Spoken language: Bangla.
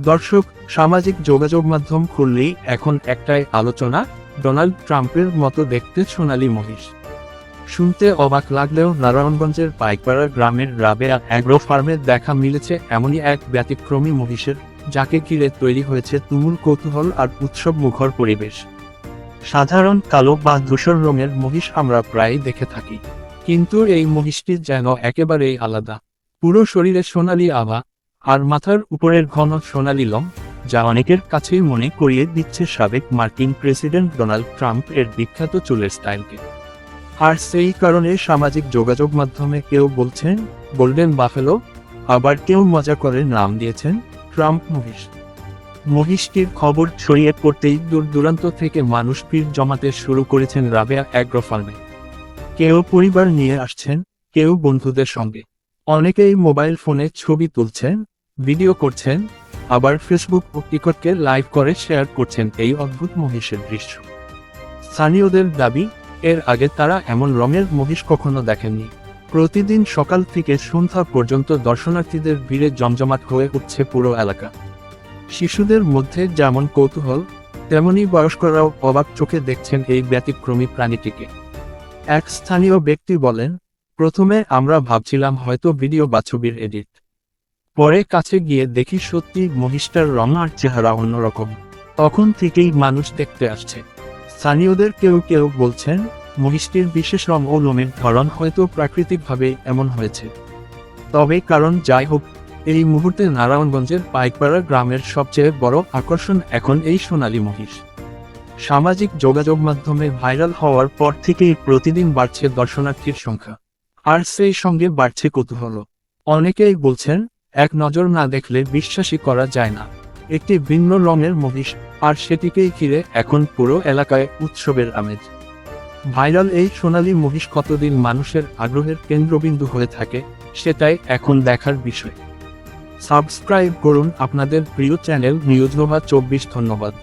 দর্শক, সামাজিক যোগাযোগ মাধ্যম খুললেই এখন একটাই আলোচনা, ডোনাল্ড ট্রাম্পের মতো দেখতে সোনালী মহিষ। শুনতে অবাক লাগলেও নারায়ণগঞ্জের পাইকপাড়া গ্রামের রাবেয়া অ্যাগ্রো ফার্মে দেখা মিলেছে এমনই এক ব্যতিক্রমী মহিষের, যাকে ঘিরে তৈরি হয়েছে তুমুল কৌতূহল আর উৎসব মুখর পরিবেশ। সাধারণ কালো বা ধূসর রঙের মহিষ আমরা প্রায়ই দেখে থাকি, কিন্তু এই মহিষটি যেন একেবারেই আলাদা। পুরো শরীরে সোনালী আভা আর মাথার উপরের ঘন সোনালী লোম, যা অনেকের কাছেই মনে করিয়ে দিচ্ছে সাবেক মার্কিন প্রেসিডেন্ট ডোনাল্ড ট্রাম্প এর বিখ্যাত চুলের স্টাইলকে। আর সেই কারণে সামাজিক যোগাযোগ মাধ্যমে কেউ বলছেন গোল্ডেন বাফেলো, আবার কেউ মজা করে নাম দিয়েছেন ট্রাম্প মহিষ। মহিষটির খবর ছড়িয়ে পড়তেই দূর দূরান্ত থেকে মানুষ ভিড় জমাতে শুরু করেছেন রাবেয়া অ্যাগ্রো ফার্মে। কেউ পরিবার নিয়ে আসছেন, কেউ বন্ধুদের সঙ্গে। অনেকেই মোবাইল ফোনে ছবি তুলছেন, ভিডিও করছেন, আবার ফেসবুক ও টিকটকে লাইভ করে শেয়ার করছেন এই অদ্ভুত মহিষের দৃশ্য। স্থানীয়দের দাবি, এর আগে তারা এমন রঙের মহিষ কখনো দেখেননি। প্রতিদিন সকাল থেকে সন্ধ্যা পর্যন্ত দর্শনার্থীদের ভিড়ে জমজমাট হয়ে উঠছে পুরো এলাকা। শিশুদের মধ্যে যেমন কৌতূহল, তেমনি বয়স্করাও অবাক চোখে দেখছেন এই ব্যতিক্রমী প্রাণীটিকে। এক স্থানীয় ব্যক্তি বলেন, প্রথমে আমরা ভাবছিলাম হয়তো ভিডিও বা ছবির এডিট, পরে কাছে গিয়ে দেখি সত্যি মহিষটার রং আর চেহারা অন্যরকম। তখন থেকেই মানুষ দেখতে আসছে। স্থানীয়দের কেউ কেউ বলছেন মহিষটির বিশেষ রং ও লোমের ধরন হয়তো প্রাকৃতিকভাবে এমন হয়েছে। তবে কারণ যাই হোক, এই মুহূর্তে নারায়ণগঞ্জের পাইকপাড়া গ্রামের সবচেয়ে বড় আকর্ষণ এখন এই সোনালী মহিষ। সামাজিক যোগাযোগ মাধ্যমে ভাইরাল হওয়ার পর থেকেই প্রতিদিন বাড়ছে দর্শনার্থীর সংখ্যা, আর সেই সঙ্গে বাড়ছে কৌতূহল। অনেকেই বলছেন এক নজর না দেখলে বিশ্বাসই করা যায় না, একটি ভিন্ন রঙের মহিষ, আর সেটিকেই ঘিরে এখন পুরো এলাকায় উৎসবের আমেজ। ভাইরাল এই সোনালী মহিষ কতদিন মানুষের আগ্রহের কেন্দ্রবিন্দু হয়ে থাকে, সেটাই এখন দেখার বিষয়। সাবস্ক্রাইব করুন আপনাদের প্রিয় চ্যানেল নিউজ নোভা 24। ধন্যবাদ।